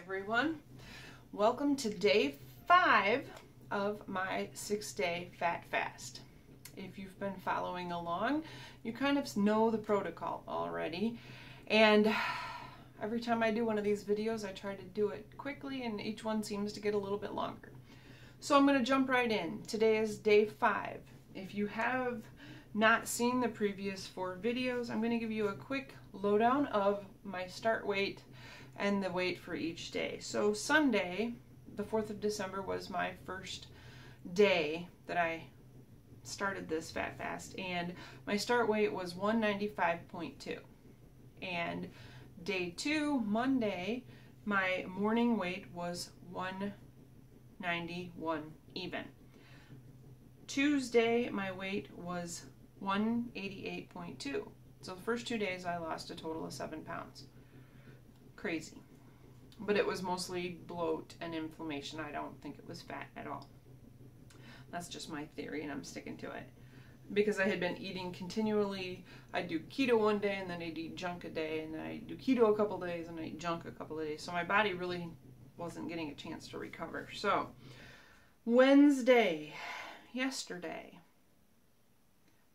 everyone. Welcome to day 5 of my 6-day fat fast. If you've been following along, you kind of know the protocol already. And every time I do one of these videos, I try to do it quickly, and each one seems to get a little bit longer. So I'm going to jump right in. Today is day 5. If you have not seen the previous 4 videos, I'm going to give you a quick lowdown of my start weight and the weight for each day. So Sunday, the 4th of December, was my first day that I started this fat fast, and my start weight was 195.2. And day 2, Monday, my morning weight was 191 even. Tuesday, my weight was 188.2. So the first 2 days I lost a total of 7 pounds. Crazy. But it was mostly bloat and inflammation. I don't think it was fat at all. That's just my theory, and I'm sticking to it. Because I had been eating continually. I'd do keto one day, and then I'd eat junk a day, and then I'd do keto a couple days, and I'd eat junk a couple of days. So my body really wasn't getting a chance to recover. So Wednesday, yesterday,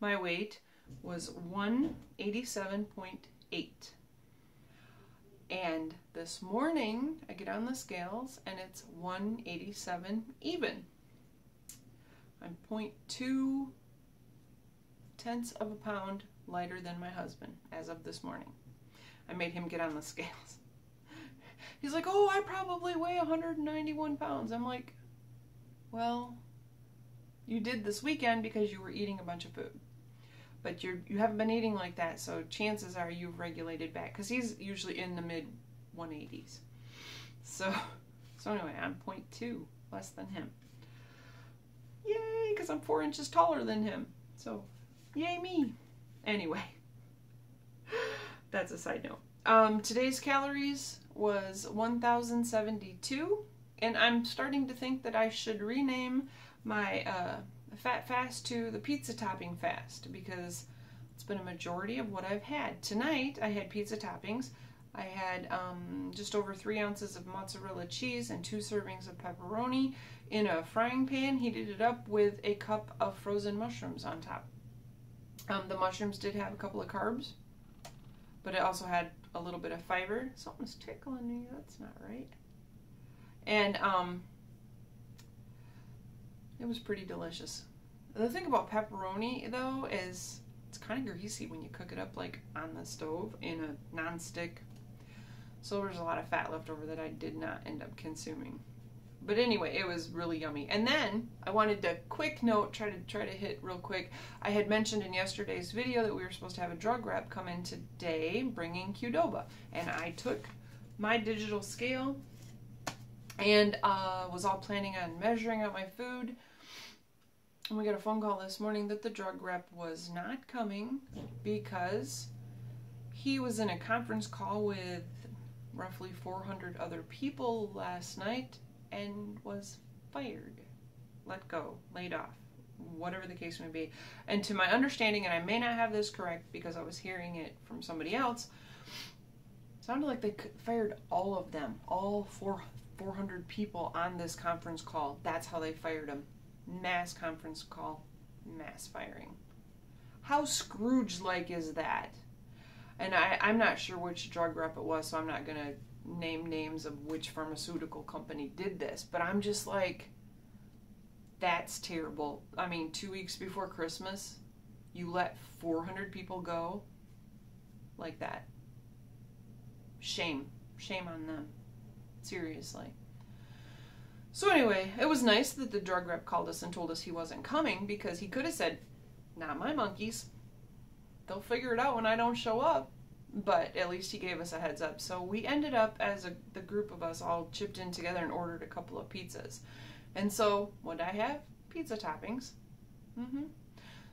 my weight was 187.8. And this morning, I get on the scales, and it's 187 even. I'm 0.2 of a pound lighter than my husband as of this morning. I made him get on the scales. He's like, oh, I probably weigh 191 pounds. I'm like, well, you did this weekend because you were eating a bunch of food. But you haven't been eating like that, so chances are you've regulated back. Because he's usually in the mid-180s. So anyway, I'm 0.2 less than him. Yay, because I'm 4 inches taller than him. So, yay me. Anyway, that's a side note. Today's calories was 1,072. And I'm starting to think that I should rename my fat fast to the pizza topping fast, because it's been a majority of what I've had. Tonight I had pizza toppings. I had just over 3 ounces of mozzarella cheese and 2 servings of pepperoni in a frying pan, heated it up with a cup of frozen mushrooms on top. The mushrooms did have a couple of carbs, but it also had a little bit of fiber. Something's tickling me, that's not right. And it was pretty delicious. The thing about pepperoni, though, is it's kind of greasy when you cook it up like on the stove in a non-stick. So there's a lot of fat left over that I did not end up consuming. But anyway, it was really yummy. And then I wanted to quick note, try to hit real quick. I had mentioned in yesterday's video that we were supposed to have a drug rep come in today bringing Qdoba. And I took my digital scale and was all planning on measuring out my food. And we got a phone call this morning that the drug rep was not coming because he was in a conference call with roughly 400 other people last night and was fired, let go, laid off, whatever the case may be. And to my understanding, and I may not have this correct because I was hearing it from somebody else, it sounded like they fired all of them, all 400 people on this conference call. That's how they fired them. Mass conference call, mass firing. How Scrooge-like is that? And I'm not sure which drug rep it was, so I'm not going to name names of which pharmaceutical company did this, but I'm just like, that's terrible. I mean, 2 weeks before Christmas, you let 400 people go like that. Shame. Shame on them. Seriously. So anyway, it was nice that the drug rep called us and told us he wasn't coming, because he could have said, not my monkeys. They'll figure it out when I don't show up. But at least he gave us a heads up. So we ended up, as the group of us all chipped in together and ordered a couple of pizzas. And so, what did I have? Pizza toppings.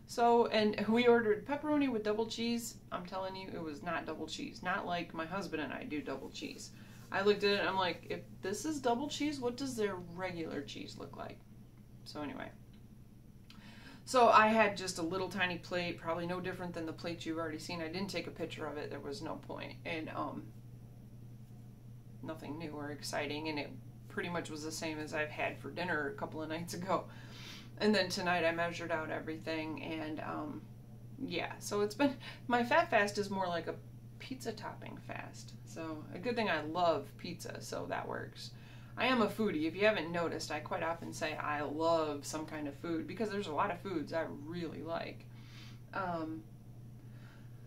So, and we ordered pepperoni with double cheese. I'm telling you, it was not double cheese. Not like my husband and I do double cheese. I looked at it and I'm like, if this is double cheese, what does their regular cheese look like? So anyway. So I had just a little tiny plate, probably no different than the plate you've already seen. I didn't take a picture of it. There was no point. And nothing new or exciting, and it pretty much was the same as I've had for dinner a couple of nights ago. And then tonight I measured out everything, and yeah, so it's been, my fat fast is more like a pizza topping fast. So a good thing I love pizza, so that works. I am a foodie. If you haven't noticed, I quite often say I love some kind of food because there's a lot of foods I really like.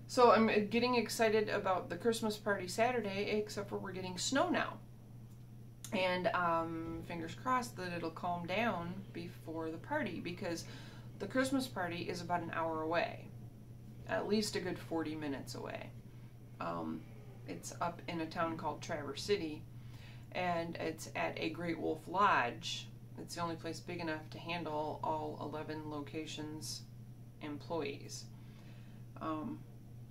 So I'm getting excited about the Christmas party Saturday, except for we're getting snow now. And fingers crossed that it'll calm down before the party, because the Christmas party is about an hour away. At least a good 40 minutes away. It's up in a town called Traverse City, and it's at a Great Wolf Lodge. It's the only place big enough to handle all 11 locations' employees.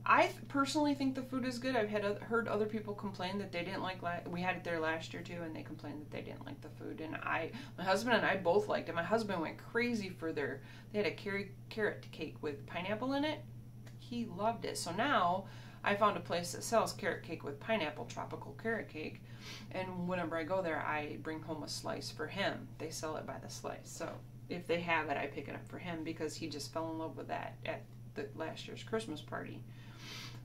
I personally think the food is good. I've heard other people complain that they didn't like we had it there last year too, and they complained that they didn't like the food. And my husband and I both liked it. My husband went crazy for they had a carrot cake with pineapple in it. He loved it. So now I found a place that sells carrot cake with pineapple, tropical carrot cake, and whenever I go there, I bring home a slice for him. They sell it by the slice. So if they have it, I pick it up for him because he just fell in love with that at the last year's Christmas party.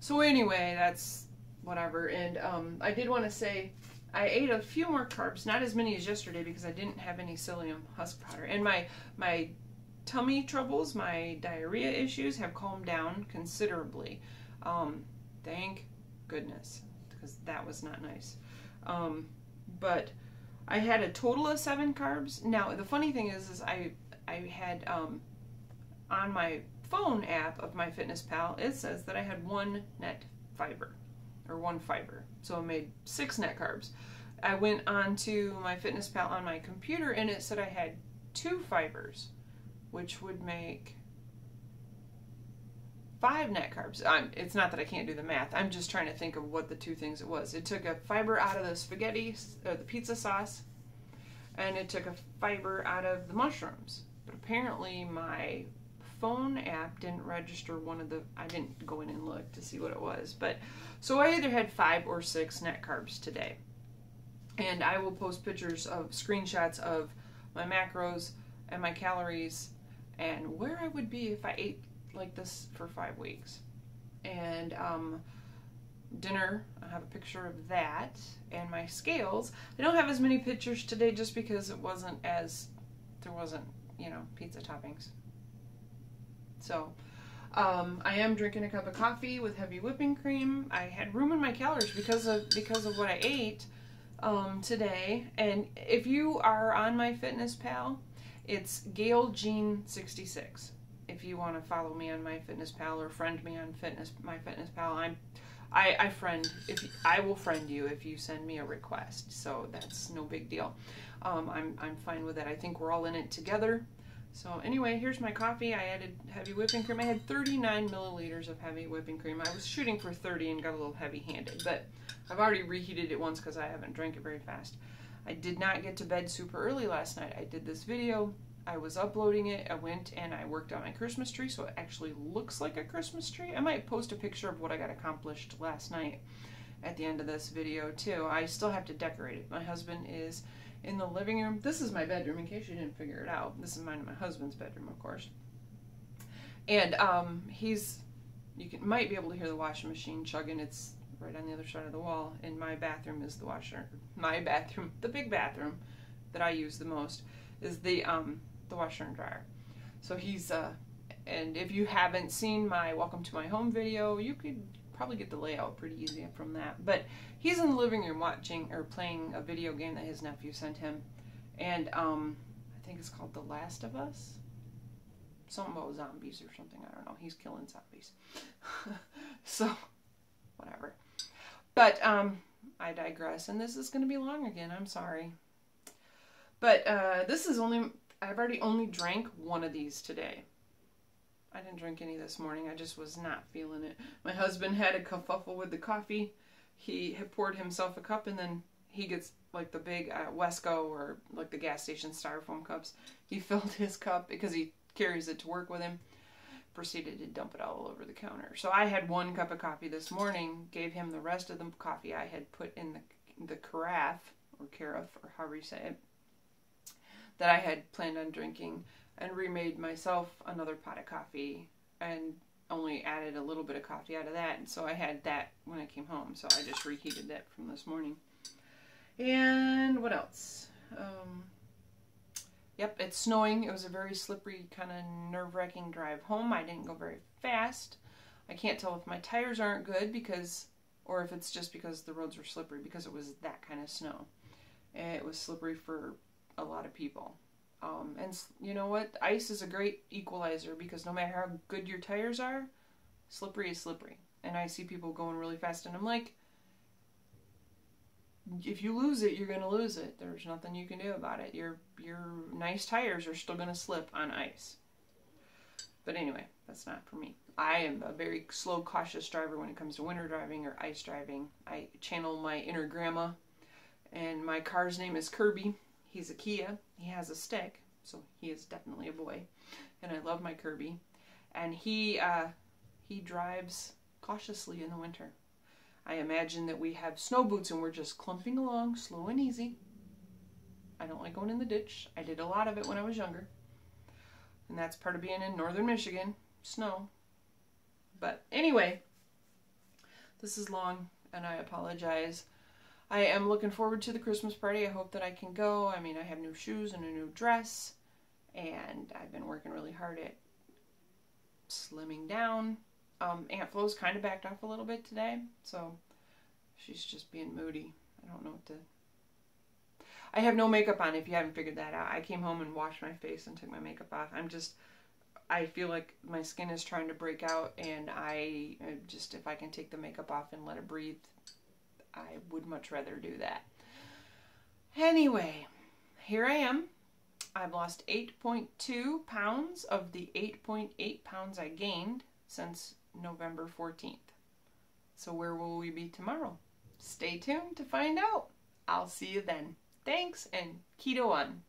So anyway, that's whatever. And I did want to say I ate a few more carbs, not as many as yesterday because I didn't have any psyllium husk powder. And my tummy troubles, my diarrhea issues have calmed down considerably. Thank goodness, because that was not nice. But I had a total of 7 carbs. Now, the funny thing is I had, on my phone app of MyFitnessPal, it says that I had 1 net fiber, or 1 fiber. So I made 6 net carbs. I went on to MyFitnessPal on my computer, and it said I had 2 fibers, which would make 5 net carbs. It's not that I can't do the math. I'm just trying to think of what the 2 things it was. It took a fiber out of the spaghetti, the pizza sauce, and it took a fiber out of the mushrooms. But apparently my phone app didn't register one of the, I didn't go in and look to see what it was. But so I either had 5 or 6 net carbs today. And I will post pictures of screenshots of my macros and my calories and where I would be if I ate like this for 5 weeks. And dinner, I have a picture of that, and my scales. I don't have as many pictures today just because it wasn't there wasn't, you know, pizza toppings. So I am drinking a cup of coffee with heavy whipping cream. I had room in my calories because of what I ate today. And if you are on MyFitnessPal, it's Gail Jean 66. If you want to follow me on MyFitnessPal or friend me on MyFitnessPal, I will friend you if you send me a request. So that's no big deal. I'm fine with that. I think we're all in it together. So anyway, here's my coffee. I added heavy whipping cream. I had 39 milliliters of heavy whipping cream. I was shooting for 30 and got a little heavy-handed, but I've already reheated it once because I haven't drank it very fast. I did not get to bed super early last night. I did this video. I was uploading it. I went and I worked on my Christmas tree, so it actually looks like a Christmas tree. I might post a picture of what I got accomplished last night at the end of this video too. I still have to decorate it. My husband is in the living room. This is my bedroom, in case you didn't figure it out. This is mine and my husband's bedroom, of course. And might be able to hear the washing machine chugging. It's right on the other side of the wall. And my bathroom is the washer. My bathroom, the big bathroom that I use the most, is the washer and dryer. So he's and if you haven't seen my Welcome to My Home video, you could probably get the layout pretty easy from that. But he's in the living room watching or playing a video game that his nephew sent him, and I think it's called The Last of Us. Something about zombies or something. I don't know. He's killing zombies. So whatever. But I digress, and this is going to be long again. I'm sorry. But I've already only drank 1 of these today. I didn't drink any this morning. I just was not feeling it. My husband had a kerfuffle with the coffee. He had poured himself a cup, and then he gets like the big Wesco or like the gas station styrofoam cups. He filled his cup because he carries it to work with him. Proceeded to dump it all over the counter. So I had 1 cup of coffee this morning. Gave him the rest of the coffee I had put in the carafe, or carafe, or however you say it, that I had planned on drinking, and remade myself another pot of coffee, and only added a little bit of coffee out of that, and so I had that when I came home, so I just reheated that from this morning. And what else? Yep, it's snowing. It was a very slippery, kind of nerve-wracking drive home. I didn't go very fast. I can't tell if my tires aren't good or if it's just because the roads were slippery, because it was that kind of snow. And it was slippery for a lot of people. And you know what? Ice is a great equalizer, because no matter how good your tires are, slippery is slippery. And I see people going really fast, and I'm like, if you lose it, you're going to lose it. There's nothing you can do about it. Your nice tires are still going to slip on ice. But anyway, that's not for me. I am a very slow, cautious driver when it comes to winter driving or ice driving. I channel my inner grandma, and my car's name is Kirby. He's a Kia. He has a stick, so he is definitely a boy. And I love my Kirby. And he drives cautiously in the winter. I imagine that we have snow boots and we're just clumping along, slow and easy. I don't like going in the ditch. I did a lot of it when I was younger. And that's part of being in northern Michigan. Snow. But anyway, this is long, and I apologize. I am looking forward to the Christmas party. I hope that I can go. I mean, I have new shoes and a new dress, and I've been working really hard at slimming down. Aunt Flo's kind of backed off a little bit today, so she's just being moody. I don't know what to... I have no makeup on, if you haven't figured that out. I came home and washed my face and took my makeup off. I feel like my skin is trying to break out, and if I can take the makeup off and let it breathe, I would much rather do that. Anyway, here I am. I've lost 8.2 pounds of the 8.8 pounds I gained since November 14th. So where will we be tomorrow? Stay tuned to find out. I'll see you then. Thanks, and keto on.